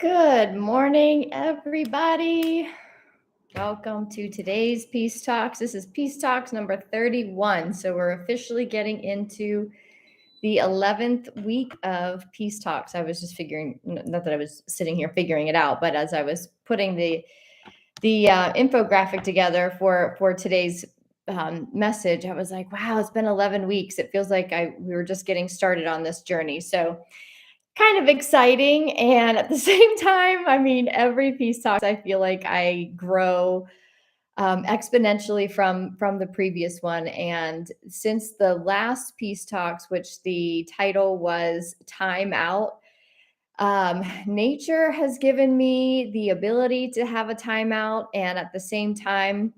Good morning, everybody. Welcome to today's Peace Talks. This is Peace Talks number 31. So we're officially getting into the 11th week of Peace Talks. I was just figuring, not that I was sitting here figuring it out, but as I was putting the infographic together for today's message, I was like, wow, it's been 11 weeks. It feels like we were just getting started on this journey. So kind of exciting, and at the same time, I mean, every Peace Talks, I feel like I grow exponentially from the previous one. And since the last Peace Talks, which the title was Time Out, nature has given me the ability to have a timeout, and at the same time,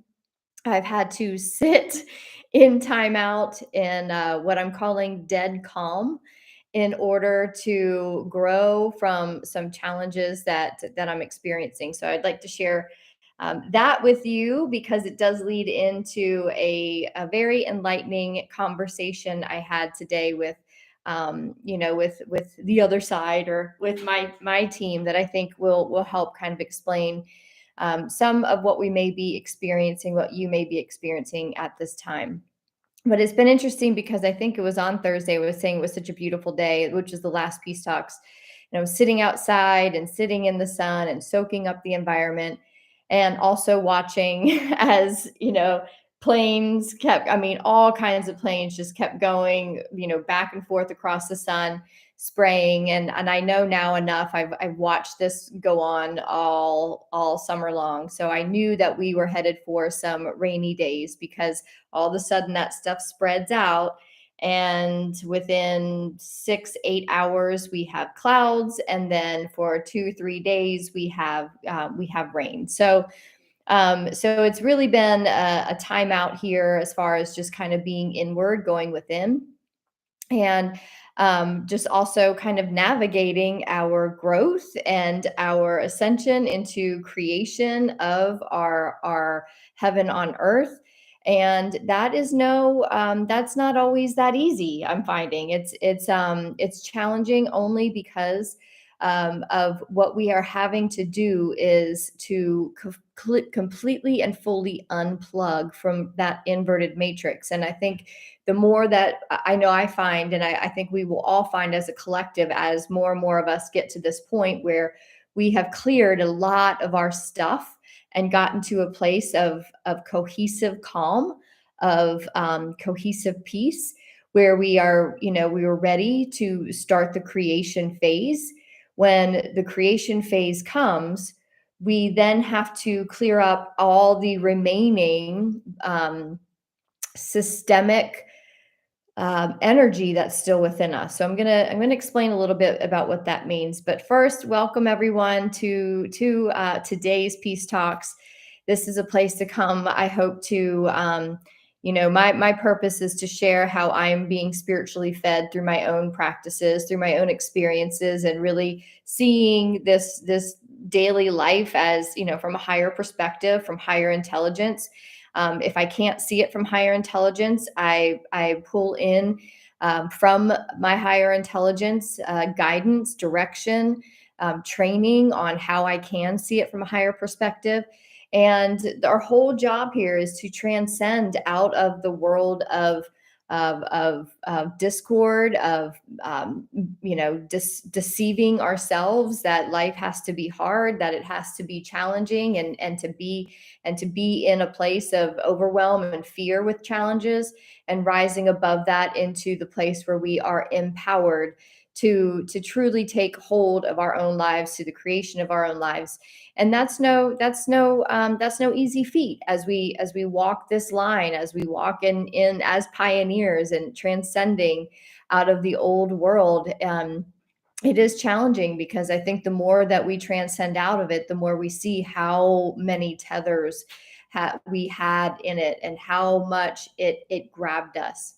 I've had to sit in timeout in what I'm calling dead calm in order to grow from some challenges that I'm experiencing. So I'd like to share that with you because it does lead into a very enlightening conversation I had today with with the other side, or with my team, that I think will help kind of explain some of what we may be experiencing, what you may be experiencing at this time. But it's been interesting because I think it was on Thursday, I was saying it was such a beautiful day, which is the last Peace Talks. And I was sitting outside and sitting in the sun and soaking up the environment, and also watching as, planes kept, I mean, all kinds of planes just kept going, back and forth across the sun, spraying. And I know now enough. I've watched this go on all summer long. So I knew that we were headed for some rainy days, because all of a sudden that stuff spreads out, and within 6-8 hours we have clouds, and then for 2-3 days we have rain. So it's really been a timeout here, as far as just kind of being inward, going within, and just also kind of navigating our growth and our ascension into creation of our heaven on earth. And that is that's not always that easy. I'm finding it's challenging, only because of what we are having to do is to completely and fully unplug from that inverted matrix. And I think the more that I know I find, and I think we will all find as a collective, as more and more of us get to this point where we have cleared a lot of our stuff and gotten to a place of cohesive calm, of cohesive peace, where we were ready to start the creation phase. When the creation phase comes, we then have to clear up all the remaining systemic energy that's still within us. So I'm gonna explain a little bit about what that means. But first, welcome everyone to today's Peace Talks. This is a place to come. I hope to my purpose is to share how I'm being spiritually fed through my own practices, through my own experiences, and really seeing this daily life as, from a higher perspective, from higher intelligence. If I can't see it from higher intelligence, I pull in from my higher intelligence guidance, direction, training on how I can see it from a higher perspective. And our whole job here is to transcend out of the world of discord, of deceiving ourselves that life has to be hard, that it has to be challenging, and to be in a place of overwhelm and fear with challenges, and rising above that into the place where we are empowered to truly take hold of our own lives, to the creation of our own lives. And that's no easy feat, as we walk this line, as we walk in as pioneers and transcending out of the old world. It is challenging, because I think the more that we transcend out of it, the more we see how many tethers we had in it, and how much it grabbed us.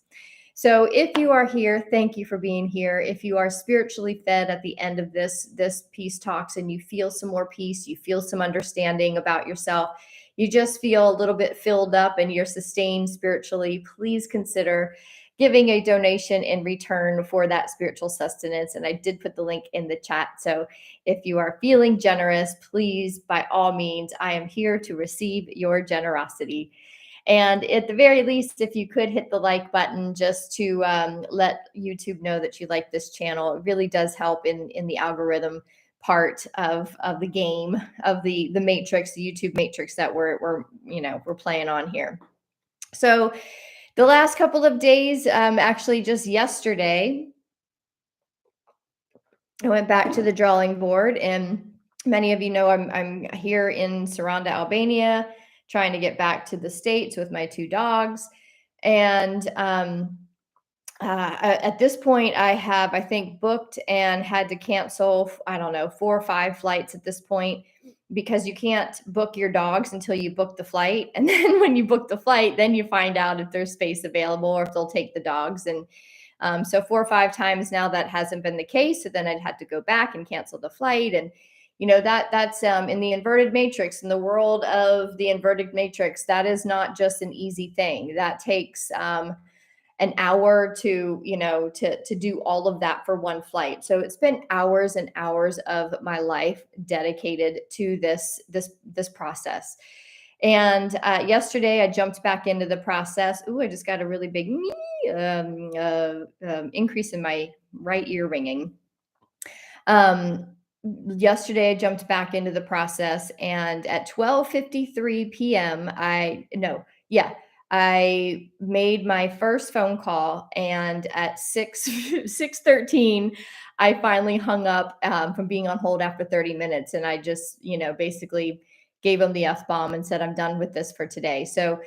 So if you are here, thank you for being here. If you are spiritually fed at the end of this Peace Talks, and you feel some more peace, you feel some understanding about yourself, you just feel a little bit filled up and you're sustained spiritually, please consider giving a donation in return for that spiritual sustenance. And I did put the link in the chat. So if you are feeling generous, please, by all means, I am here to receive your generosity. And at the very least, if you could hit the like button just to let YouTube know that you like this channel, it really does help in the algorithm part of the game, of the matrix, the YouTube matrix that we're playing on here. So the last couple of days, actually just yesterday, I went back to the drawing board, and many of you know I'm here in Saranda, Albania, trying to get back to the States with my two dogs. And at this point, I have, I think, booked and had to cancel, I don't know, 4 or 5 flights at this point, because you can't book your dogs until you book the flight. And then when you book the flight, then you find out if there's space available or if they'll take the dogs. And so 4 or 5 times now that hasn't been the case. So then I'd had to go back and cancel the flight. And that's in the inverted matrix, in the world of the inverted matrix, that is not just an easy thing. That takes an hour to do all of that for one flight. So it's been hours and hours of my life dedicated to this process. And yesterday I jumped back into the process. Ooh, I just got a really big increase in my right ear ringing. Yesterday I jumped back into the process, and at 12:53 p.m. I made my first phone call, and at 6:13 I finally hung up from being on hold after 30 minutes, and I just basically gave him the F bomb and said, I'm done with this for today. So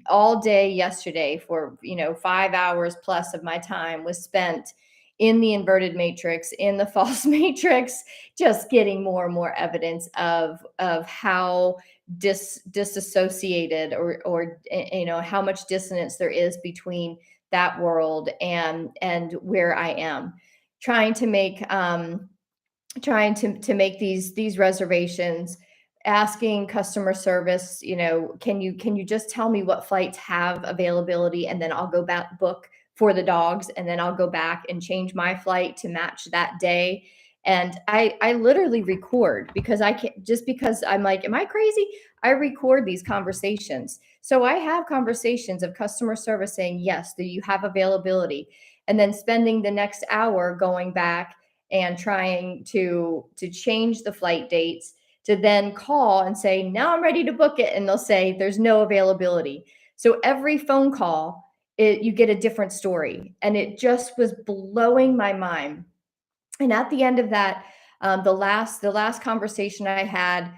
all day yesterday, for 5 hours plus of my time was spent in the inverted matrix, in the false matrix, just getting more and more evidence of how disassociated, or how much dissonance there is between that world and where I am, trying to make these reservations, asking customer service, can you just tell me what flights have availability, and then I'll go back book for the dogs, and then I'll go back and change my flight to match that day. And I literally record, because I can't, just because I'm like, am I crazy? I record these conversations. So I have conversations of customer service saying, yes, do you have availability? And then spending the next hour going back and trying to change the flight dates, to then call and say, now I'm ready to book it. And they'll say, there's no availability. So every phone call, you get a different story. And it just was blowing my mind. And at the end of that, the last conversation I had,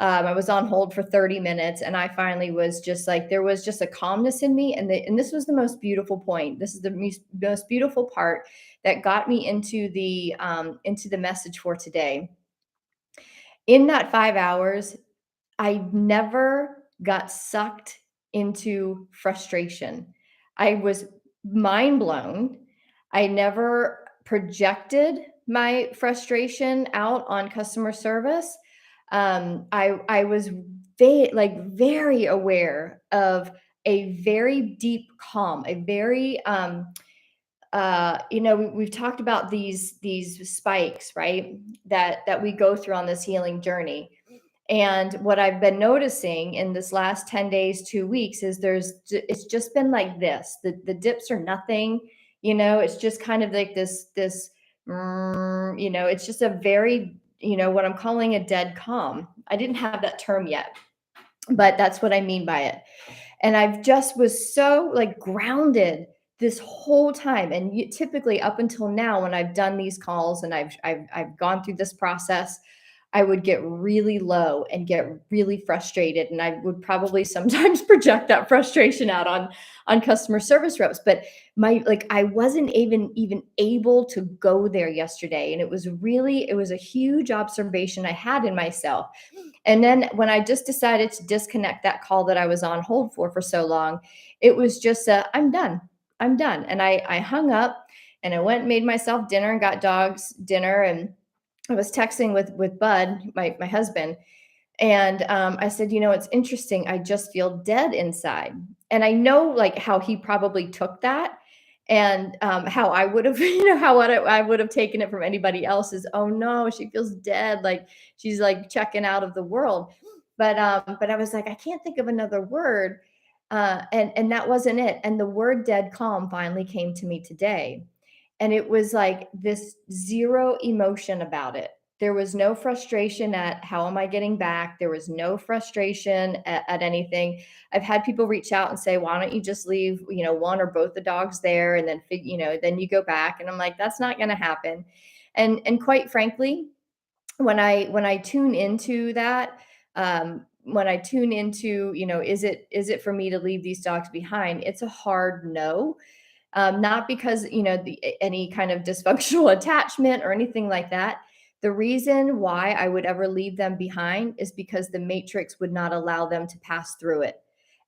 I was on hold for 30 minutes, and I finally was just like, there was just a calmness in me. And this was the most beautiful point. This is the most beautiful part that got me into the message for today. In that 5 hours, I never got sucked into frustration. I was mind blown. I never projected my frustration out on customer service. I was very aware of a very deep calm, a very we've talked about these spikes, right? That we go through on this healing journey. And what I've been noticing in this last 10 days, 2 weeks, is it's just been like this. The dips are nothing, it's just kind of like it's just a very, what I'm calling a dead calm. I didn't have that term yet, but that's what I mean by it. And I've just was so like grounded this whole time. And typically up until now, when I've done these calls and I've gone through this process, I would get really low and get really frustrated, and I would probably sometimes project that frustration out on customer service reps. But I wasn't even able to go there yesterday, and it was a huge observation I had in myself. And then when I just decided to disconnect that call that I was on hold for so long, it was just I'm done. I'm done. And I hung up, and I went and made myself dinner and got dogs dinner. And I was texting with Bud, my husband, and I said, it's interesting. I just feel dead inside. And I know like how he probably took that. And how I would have, how I would have taken it from anybody else is, oh no, she feels dead, like she's like checking out of the world. But I was like, I can't think of another word, and that wasn't it. And the word dead calm finally came to me today, and it was like this zero emotion about it. There was no frustration at how am I getting back. There was no frustration at anything. I've had people reach out and say, why don't you just leave, one or both the dogs there and then, then you go back. And I'm like, that's not going to happen. And quite frankly, when I tune into that, when I tune into, is it for me to leave these dogs behind? It's a hard no, not because any kind of dysfunctional attachment or anything like that. The reason why I would ever leave them behind is because the matrix would not allow them to pass through it,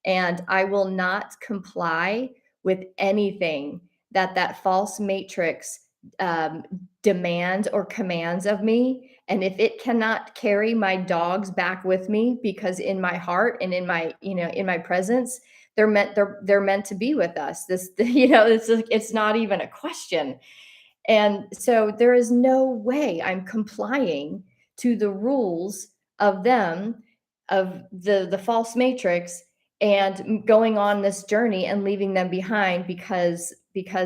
and I will not comply with anything that false matrix um, demands or commands of me. And if it cannot carry my dogs back with me, because in my heart and in my presence, they're meant to be with us. This it's not even a question. And so there is no way I'm complying to the rules of them, of the false matrix, and going on this journey and leaving them behind because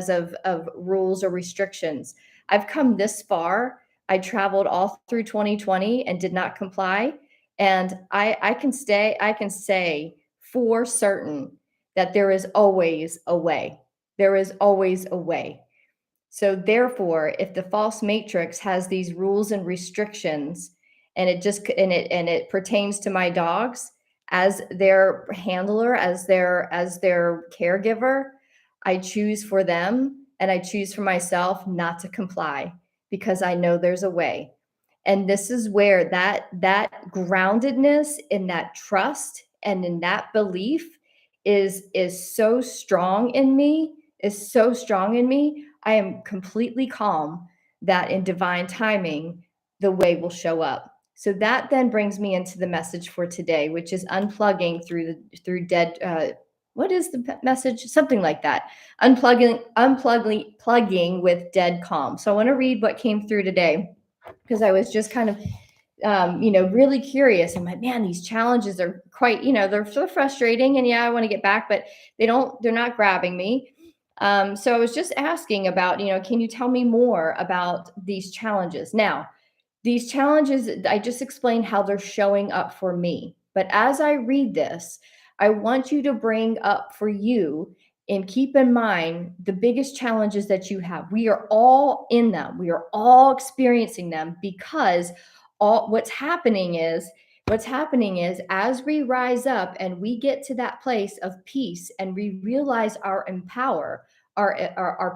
of rules or restrictions. I've come this far. I traveled all through 2020 and did not comply. And I can say for certain that there is always a way. There is always a way. So therefore, if the false matrix has these rules and restrictions, and it pertains to my dogs as their handler, as their caregiver, I choose for them and I choose for myself not to comply, because I know there's a way. And this is where that groundedness in that trust and in that belief is so strong in me, is so strong in me. I am completely calm that in divine timing, the way will show up. So that then brings me into the message for today, which is unplugging through dead. What is the message? Something like that. Plugging with dead calm. So I want to read what came through today, because I was just kind of really curious. I'm like, man, these challenges are quite, they're so frustrating. And yeah, I want to get back, but they're not grabbing me. So I was just asking about, can you tell me more about these challenges? Now, these challenges, I just explained how they're showing up for me. But as I read this, I want you to bring up for you and keep in mind the biggest challenges that you have. We are all in them. We are all experiencing them, because all what's happening is as we rise up and we get to that place of peace and we realize our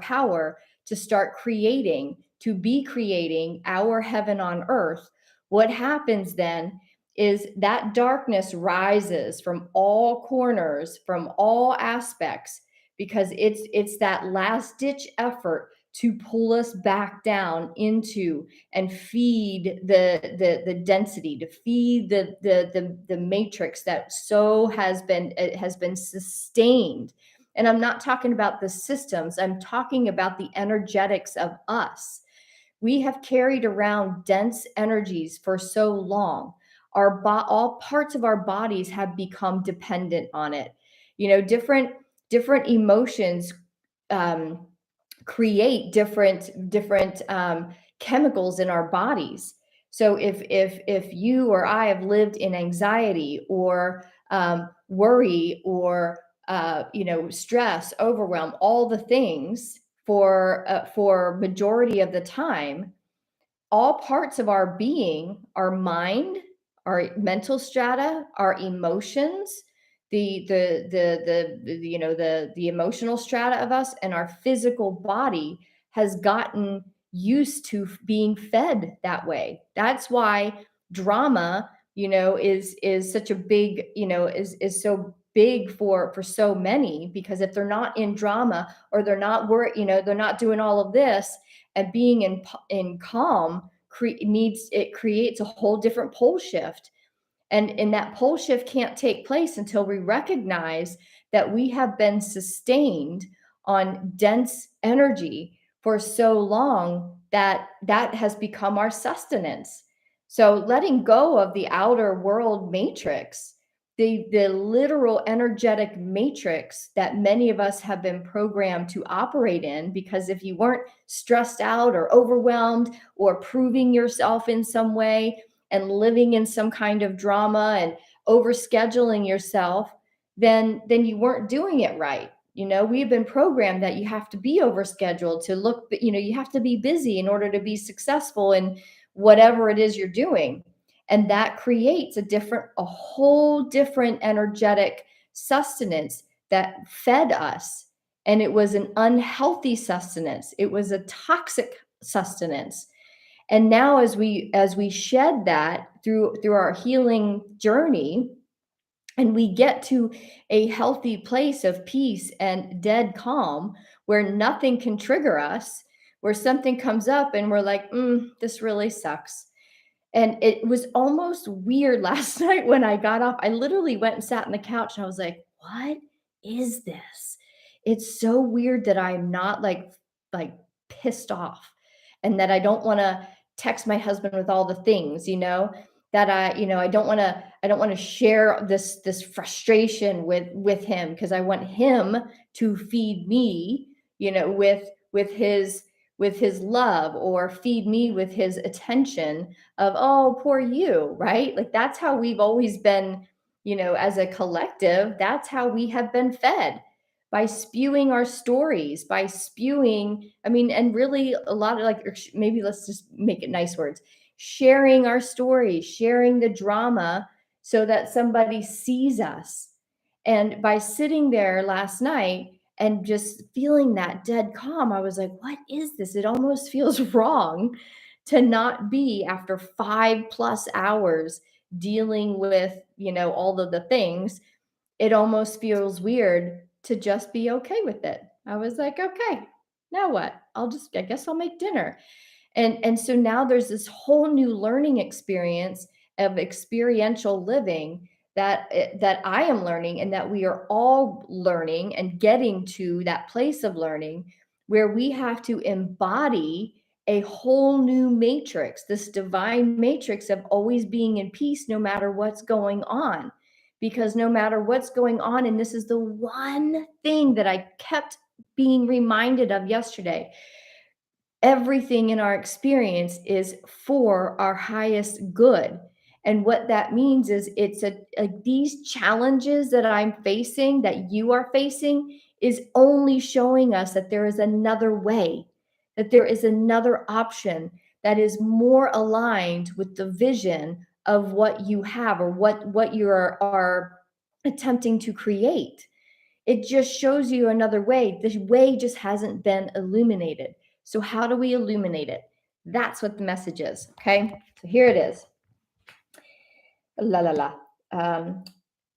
power to start creating, to be creating our heaven on earth. What happens then is that darkness rises from all corners, from all aspects, because it's that last ditch effort to pull us back down into and feed the density, to feed the matrix that so has been sustained. And I'm not talking about the systems, I'm talking about the energetics of us. We have carried around dense energies for so long. All parts of our bodies have become dependent on it. Different emotions um, create different chemicals in our bodies. So if you or I have lived in anxiety or worry or stress, overwhelm, all the things for majority of the time, all parts of our being, our mind, our mental strata, our emotions, the emotional strata of us, and our physical body has gotten used to being fed that way. That's why drama, is such a big, is so big for so many, because if they're not in drama, or they're not doing all of this and being in calm, creates a whole different pole shift. And that pole shift can't take place until we recognize that we have been sustained on dense energy for so long that that has become our sustenance. So letting go of the outer world matrix, the literal energetic matrix that many of us have been programmed to operate in, because if you weren't stressed out or overwhelmed or proving yourself in some way and living in some kind of drama and overscheduling yourself, then you weren't doing it right. We've been programmed that you have to be overscheduled to look, you have to be busy in order to be successful in whatever it is you're doing. And that creates a whole different energetic sustenance that fed us. And it was an unhealthy sustenance. It was a toxic sustenance. And now as we shed that through our healing journey, and we get to a healthy place of peace and dead calm where nothing can trigger us, where something comes up and we're like, this really sucks. And it was almost weird last night when I got off. I literally went and sat on the couch and I was like, what is this? It's so weird that I'm not like pissed off, and that I don't want to text my husband with all the things, that I don't want to share this frustration with him, because I want him to feed me, with his love, or feed me with his attention of, oh, poor you, right? Like that's how we've always been, as a collective. That's how we have been fed, by spewing our stories, by spewing, I mean, and really a lot of, like, maybe let's just make it nice words, sharing our stories, sharing the drama so that somebody sees us. And by sitting there last night and just feeling that dead calm, I was like, what is this? It almost feels wrong to not be, after 5+ hours dealing with, all of the things. It almost feels weird to just be okay with it. I was like, okay, now what? I guess I'll make dinner. And so now there's this whole new learning experience of experiential living that I am learning, and that we are all learning and getting to that place of learning where we have to embody a whole new matrix, this divine matrix of always being in peace no matter what's going on. Because no matter what's going on, and this is the one thing that I kept being reminded of yesterday, everything in our experience is for our highest good. And what that means is these challenges that I'm facing, that you are facing, is only showing us that there is another way, that there is another option that is more aligned with the vision of what you have, or what you are attempting to create. It just shows you another way. The way just hasn't been illuminated. So how do we illuminate it? That's what the message is. Okay. So here it is. La la la.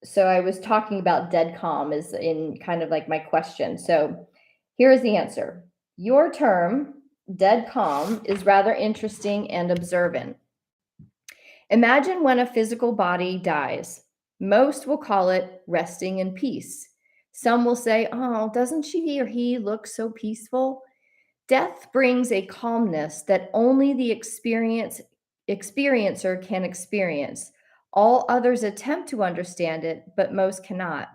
So I was talking about dead calm is in kind of like my question. So here is the answer. Your term, dead calm, is rather interesting and observant. Imagine when a physical body dies. Most will call it resting in peace. Some will say, oh, doesn't she or he look so peaceful? Death brings a calmness that only the experiencer can experience. All others attempt to understand it, but most cannot.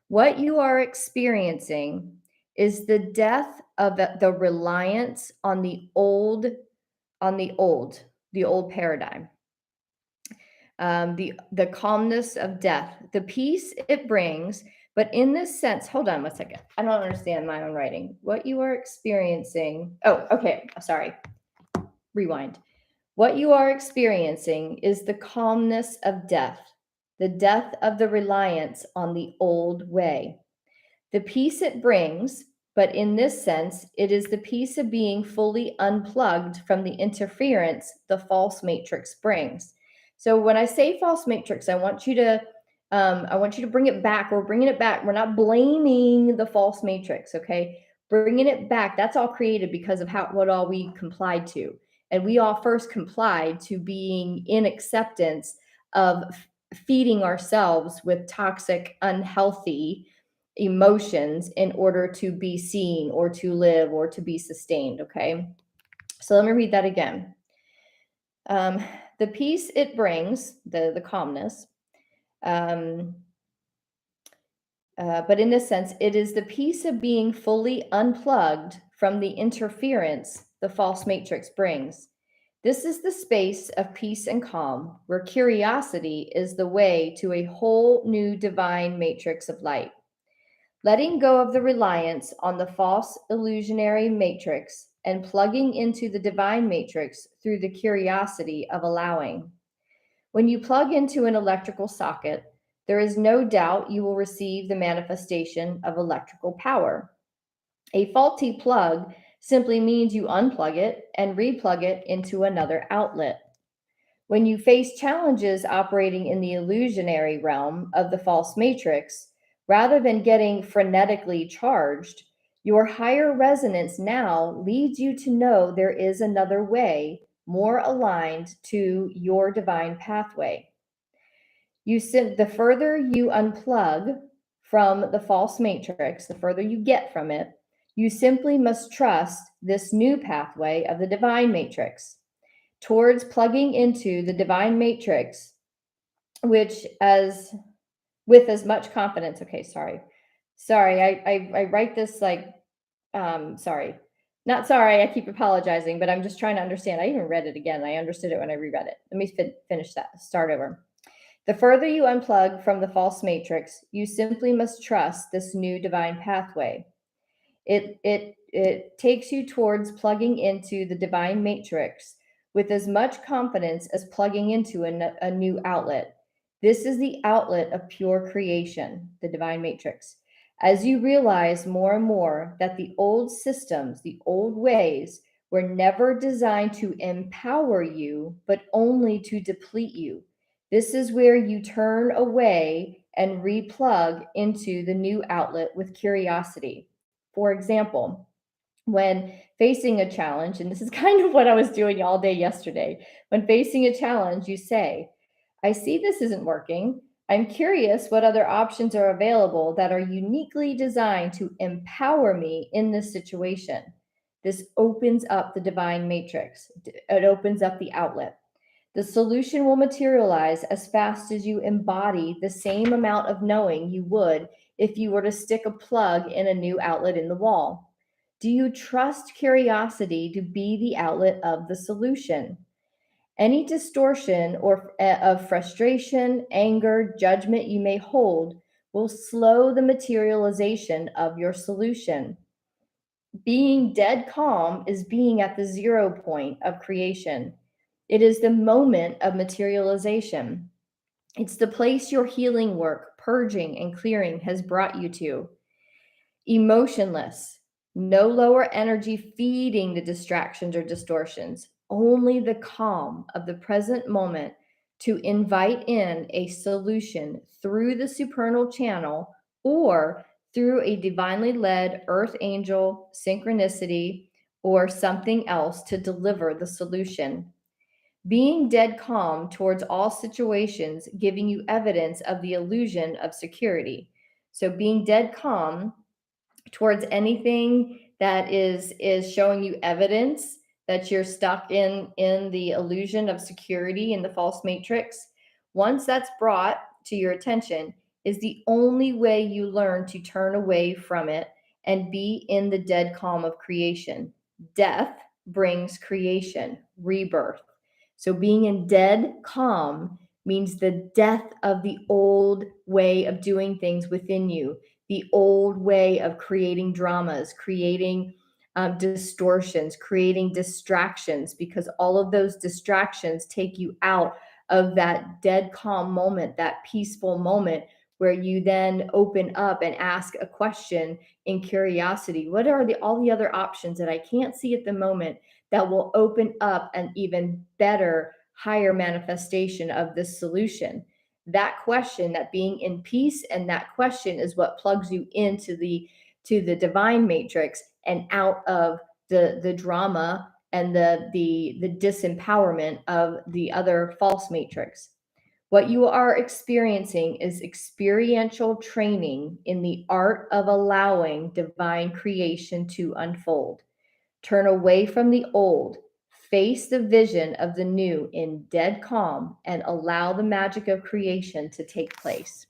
What you are experiencing is the death of the reliance on the old paradigm. The calmness of death, the peace it brings. But in this sense, hold on 1 second. I don't understand my own writing. What you are experiencing. Oh, okay. Sorry. Rewind. What you are experiencing is the calmness of death, the death of the reliance on the old way. The peace it brings, but in this sense, it is the peace of being fully unplugged from the interference the false matrix brings. So when I say false matrix, I want you to bring it back. We're bringing it back. We're not blaming the false matrix, okay? Bringing it back. That's all created because of what all we complied to, and we all first complied to being in acceptance of feeding ourselves with toxic, unhealthy, emotions in order to be seen or to live or to be sustained. Okay. So let me read that again. Um, the peace it brings, the calmness, um, but in this sense, it is the peace of being fully unplugged from the interference the false matrix brings. This is the space of peace and calm, where curiosity is the way to a whole new divine matrix of light. Letting go of the reliance on the false illusionary matrix and plugging into the divine matrix through the curiosity of allowing. When you plug into an electrical socket, there is no doubt you will receive the manifestation of electrical power. A faulty plug simply means you unplug it and replug it into another outlet. When you face challenges operating in the illusionary realm of the false matrix, rather than getting frenetically charged, your higher resonance now leads you to know there is another way, more aligned to your divine pathway. The further you unplug from the false matrix, the further you get from it, you simply must trust this new pathway of the divine matrix towards plugging into the divine matrix, which as with as much confidence. Okay, sorry, I write this like sorry, not sorry, I keep apologizing, but I'm just trying to understand. I even read it again. I understood it when I reread it. Let me finish that, start over. The further you unplug from the false matrix, you simply must trust this new divine pathway. It takes you towards plugging into the divine matrix with as much confidence as plugging into a new outlet. This is the outlet of pure creation, the divine matrix. As you realize more and more that the old systems, the old ways, were never designed to empower you, but only to deplete you. This is where you turn away and replug into the new outlet with curiosity. For example, when facing a challenge, and this is kind of what I was doing all day yesterday, when facing a challenge, you say, I see this isn't working. I'm curious what other options are available that are uniquely designed to empower me in this situation. This opens up the divine matrix, it opens up the outlet. The solution will materialize as fast as you embody the same amount of knowing you would if you were to stick a plug in a new outlet in the wall. Do you trust curiosity to be the outlet of the solution? Any distortion of frustration, anger, judgment you may hold will slow the materialization of your solution. Being dead calm is being at the 0 point of creation. It is the moment of materialization. It's the place your healing work, purging and clearing has brought you to. Emotionless, no lower energy feeding the distractions or distortions, only the calm of the present moment to invite in a solution through the supernal channel or through a divinely led earth angel, synchronicity, or something else to deliver the solution. Being dead calm towards all situations, giving you evidence of the illusion of security. So being dead calm towards anything that is showing you evidence that you're stuck in the illusion of security in the false matrix, once that's brought to your attention, is the only way you learn to turn away from it and be in the dead calm of creation. Death brings creation, rebirth. So being in dead calm means the death of the old way of doing things within you, the old way of creating dramas, creating distortions, creating distractions, because all of those distractions take you out of that dead calm moment, that peaceful moment where you then open up and ask a question in curiosity. What are all the other options that I can't see at the moment that will open up an even better, higher manifestation of this solution? That question, that being in peace, and that question is what plugs you into the divine matrix and out of the drama and the disempowerment of the other false matrix. What you are experiencing is experiential training in the art of allowing divine creation to unfold. Turn away from the old, face the vision of the new in dead calm, and allow the magic of creation to take place.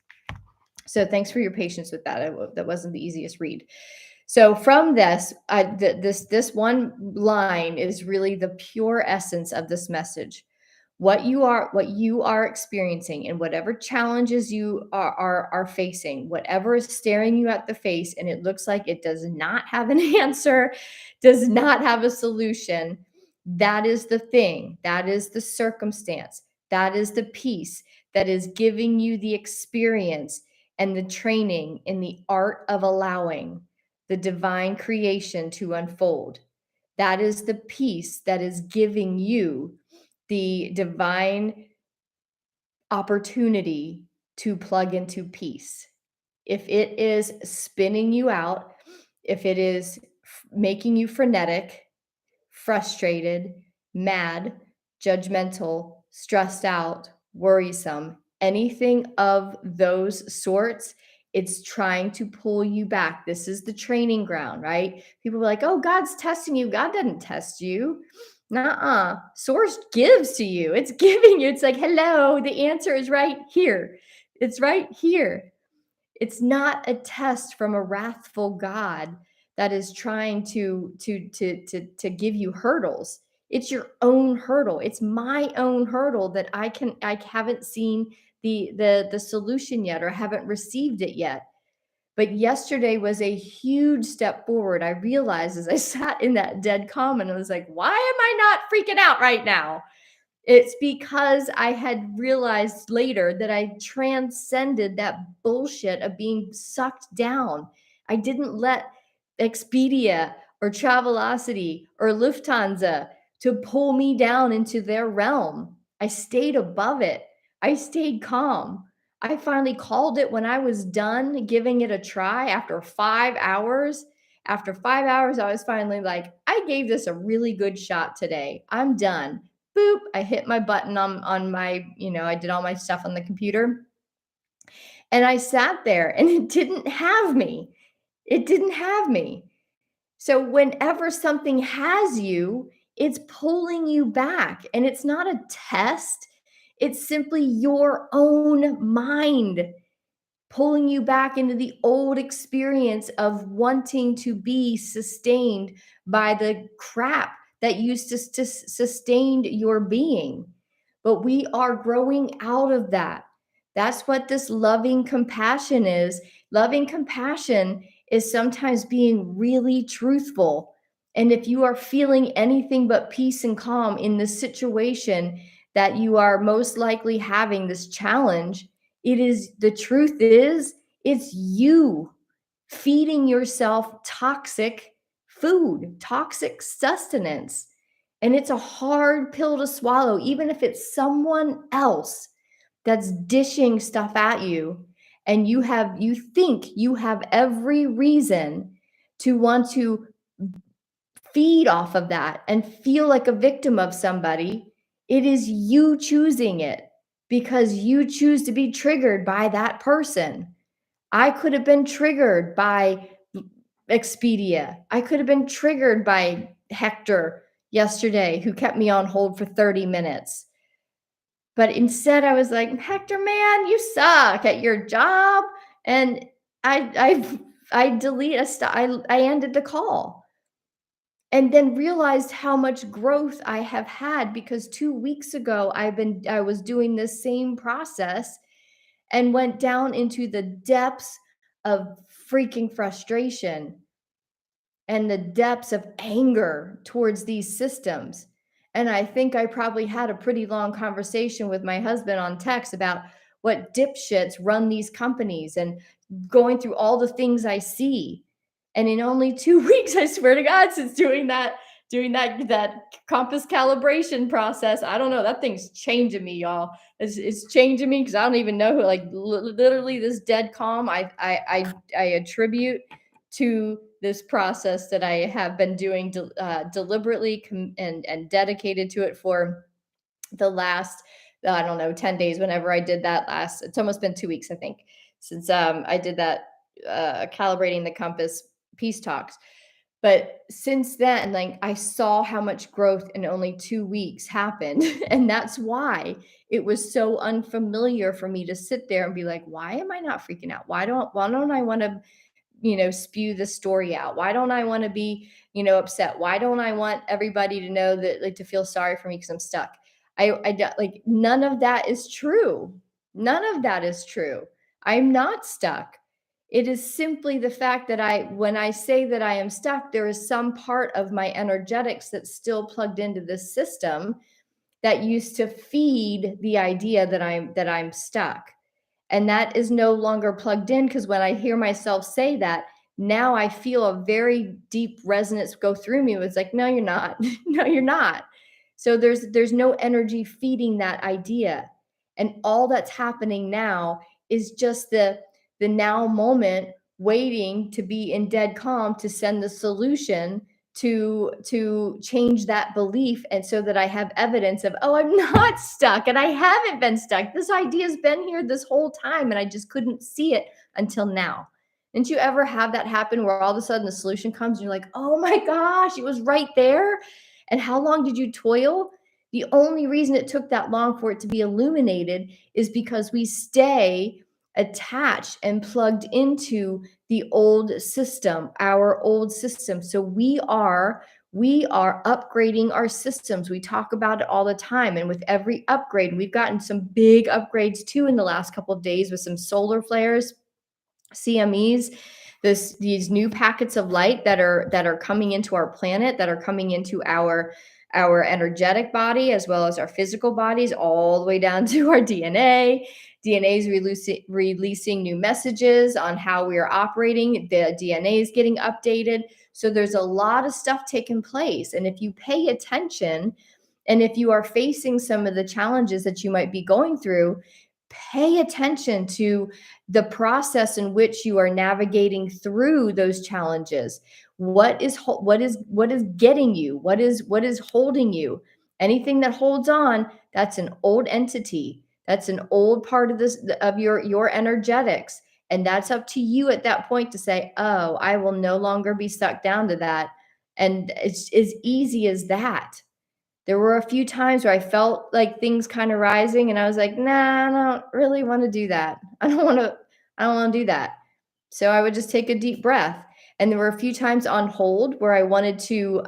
So, thanks for your patience with that. That wasn't the easiest read. So, from this, this one line is really the pure essence of this message. What you are experiencing, and whatever challenges you are facing, whatever is staring you at the face and it looks like it does not have an answer, does not have a solution, that is the thing, that is the circumstance, that is the piece that is giving you the experience and the training in the art of allowing the divine creation to unfold. That is the piece that is giving you the divine opportunity to plug into peace. If it is spinning you out, if it is making you frenetic, frustrated, mad, judgmental, stressed out, worrisome, anything of those sorts, it's trying to pull you back. This is the training ground, right? People are like, oh, God's testing you. God didn't test you. Nuh-uh. Source gives to you. It's giving you. It's like, hello, the answer is right here. It's right here. It's not a test from a wrathful God that is trying to give you hurdles. It's your own hurdle. It's my own hurdle that I haven't seen the solution yet, or haven't received it yet. But yesterday was a huge step forward. I realized as I sat in that dead calm, and I was like, why am I not freaking out right now? It's because I had realized later that I transcended that bullshit of being sucked down. I didn't let Expedia or Travelocity or Lufthansa to pull me down into their realm. I stayed above it. I stayed calm. I finally called it when I was done giving it a try after 5 hours. After 5 hours, I was finally like, I gave this a really good shot today. I'm done. Boop, I hit my button on my, I did all my stuff on the computer, and I sat there and it didn't have me. It didn't have me. So whenever something has you, it's pulling you back, and it's not a test. It's simply your own mind pulling you back into the old experience of wanting to be sustained by the crap that used to sustain your being. But we are growing out of that. That's what this loving compassion is. Loving compassion is sometimes being really truthful. And if you are feeling anything but peace and calm in this situation that you are most likely having this challenge, the truth is, it's you feeding yourself toxic food, toxic sustenance. And it's a hard pill to swallow, even if it's someone else that's dishing stuff at you. And you think you have every reason to want to feed off of that and feel like a victim of somebody. It is you choosing it because you choose to be triggered by that person. I could have been triggered by Expedia. I could have been triggered by Hector yesterday, who kept me on hold for 30 minutes. But instead, I was like, Hector, man, you suck at your job. And I ended the call, and then realized how much growth I have had, because 2 weeks ago I was doing this same process and went down into the depths of freaking frustration and the depths of anger towards these systems. And I think I probably had a pretty long conversation with my husband on text about what dipshits run these companies, and going through all the things I see. And in only 2 weeks, I swear to God, since doing that compass calibration process, I don't know, that thing's changing me, y'all. It's changing me, because I don't even know who. Like, literally, this dead calm I attribute to this process that I have been doing deliberately and dedicated to it for the last I don't know, 10 days whenever I did that last. It's almost been 2 weeks, I think, since I did that calibrating the compass peace talks. But since then, like I saw how much growth in only 2 weeks happened. And that's why it was so unfamiliar for me to sit there and be like, why am I not freaking out? Why don't I want to, spew the story out? Why don't I want to be, upset? Why don't I want everybody to know that, like, to feel sorry for me because I'm stuck? Like, none of that is true. None of that is true. I'm not stuck. It is simply the fact that when I say that I am stuck, there is some part of my energetics that's still plugged into this system that used to feed the idea that I'm stuck. And that is no longer plugged in, because when I hear myself say that, now I feel a very deep resonance go through me. It's like, no, you're not. No, you're not. So there's no energy feeding that idea. And all that's happening now is just the now moment waiting to be in dead calm to send the solution to change that belief, and so that I have evidence of, oh, I'm not stuck and I haven't been stuck. This idea's been here this whole time and I just couldn't see it until now. Didn't you ever have that happen where all of a sudden the solution comes and you're like, oh my gosh, it was right there? And how long did you toil? The only reason it took that long for it to be illuminated is because we stay attached and plugged into the old system, our old system. So we are upgrading our systems. We talk about it all the time. And with every upgrade, we've gotten some big upgrades too in the last couple of days with some solar flares, CMEs, these new packets of light that are coming into our planet, that are coming into our energetic body as well as our physical bodies, all the way down to our DNA. DNA is releasing new messages on how we are operating. The DNA is getting updated. So there's a lot of stuff taking place. And if you pay attention, and if you are facing some of the challenges that you might be going through, pay attention to the process in which you are navigating through those challenges. What is getting you? What is holding you? Anything that holds on, that's an old entity. That's an old part of this, of your energetics. And that's up to you at that point to say, oh, I will no longer be stuck down to that. And it's as easy as that. There were a few times where I felt like things kind of rising and I was like, "Nah, I don't really want to do that. I don't want to do that." So I would just take a deep breath. And there were a few times on hold where I wanted to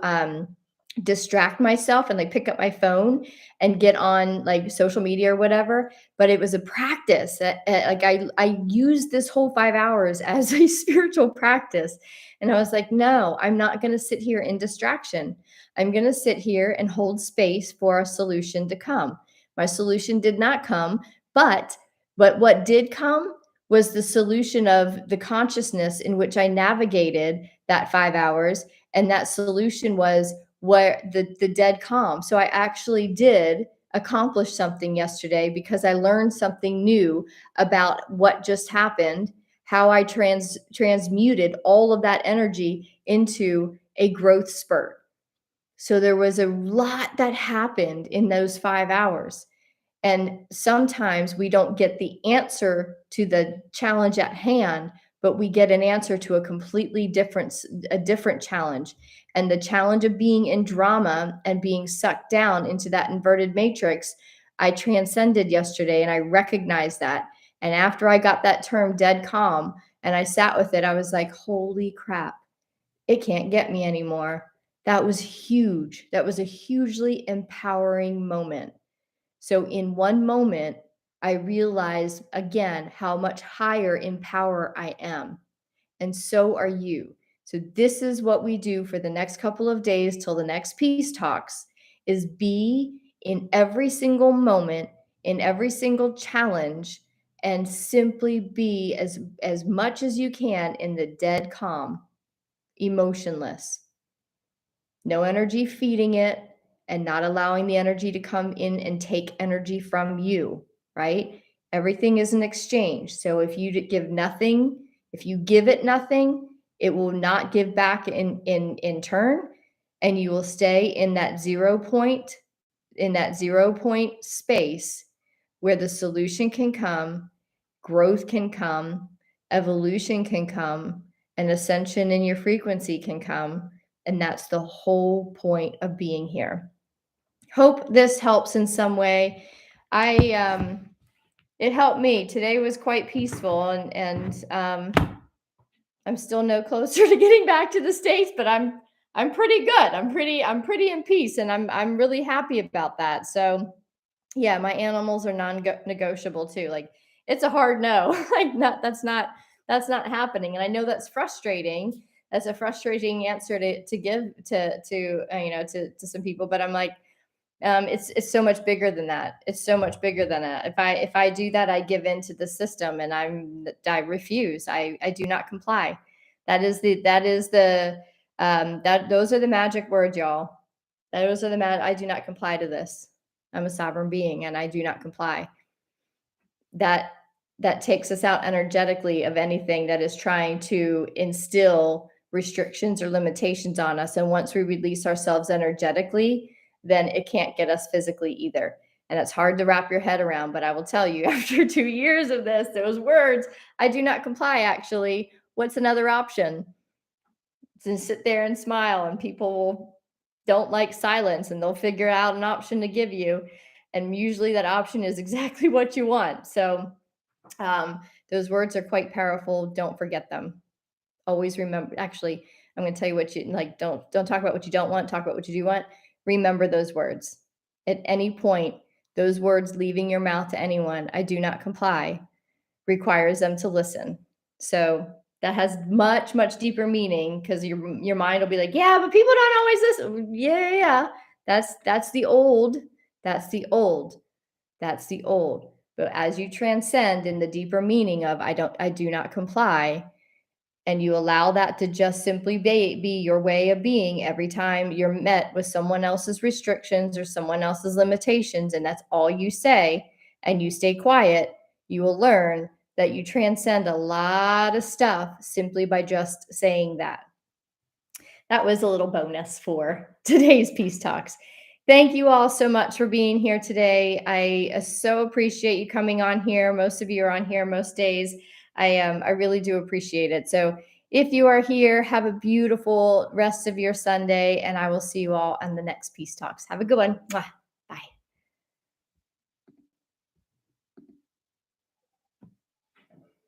distract myself and like pick up my phone and get on like social media or whatever. But it was a practice. Like I used this whole 5 hours as a spiritual practice. And I was like, no, I'm not going to sit here in distraction. I'm going to sit here and hold space for a solution to come. My solution did not come, but what did come was the solution of the consciousness in which I navigated that 5 hours. And that solution was where the dead calm. So I actually did accomplish something yesterday because I learned something new about what just happened, how I transmuted all of that energy into a growth spurt. So there was a lot that happened in those 5 hours. And sometimes we don't get the answer to the challenge at hand, but we get an answer to a different challenge. And the challenge of being in drama and being sucked down into that inverted matrix, I transcended yesterday and I recognized that. And after I got that term dead calm and I sat with it, I was like, holy crap, it can't get me anymore. That was huge. That was a hugely empowering moment. So in one moment, I realized again how much higher in power I am. And so are you. So this is what we do for the next couple of days till the next peace talks, is be in every single moment, in every single challenge, and simply be as much as you can in the dead calm, emotionless, no energy feeding it, and not allowing the energy to come in and take energy from you, right? Everything is an exchange. So if you give nothing, if you give it nothing, it will not give back in turn, and you will stay in that 0 point, in that 0 point space, where the solution can come, growth can come, evolution can come, and ascension in your frequency can come. And that's the whole point of being here. Hope this helps in some way. It helped me. Today was quite peaceful, and I'm still no closer to getting back to the States, but I'm pretty good. I'm pretty in peace, and I'm really happy about that. So yeah, my animals are non-negotiable too. Like it's a hard no. Like not that's not happening. And I know that's frustrating. That's a frustrating answer to give to some people. But I'm like, it's so much bigger than that. It's so much bigger than that. If I do that, I give in to the system, and I refuse. I do not comply. That those are the magic words, y'all. Those are the mad. I do not comply to this. I'm a sovereign being, and I do not comply. That that takes us out energetically of anything that is trying to instill restrictions or limitations on us. And once we release ourselves energetically, then it can't get us physically either. And it's hard to wrap your head around. But I will tell you, after 2 years of this, those words, I do not comply, actually, what's another option? To sit there and smile, and people don't like silence, and they'll figure out an option to give you. And usually that option is exactly what you want. So um, those words are quite powerful. Don't forget them. Always remember. Actually, I'm going to tell you what you like. Don't talk about what you don't want. Talk about what you do want. Remember those words. At any point, those words leaving your mouth to anyone, I do not comply, requires them to listen. So that has much, much deeper meaning, because your mind will be like, yeah, but people don't always listen. Yeah, yeah, yeah. That's the old. That's the old. That's the old. But as you transcend in the deeper meaning of I do not comply, and you allow that to just simply be your way of being every time you're met with someone else's restrictions or someone else's limitations, and that's all you say, and you stay quiet, you will learn that you transcend a lot of stuff simply by just saying that. That was a little bonus for today's Peace Talks. Thank you all so much for being here today. I so appreciate you coming on here. Most of you are on here most days. I really do appreciate it. So if you are here, have a beautiful rest of your Sunday, and I will see you all on the next Peace Talks. Have a good one. Mwah.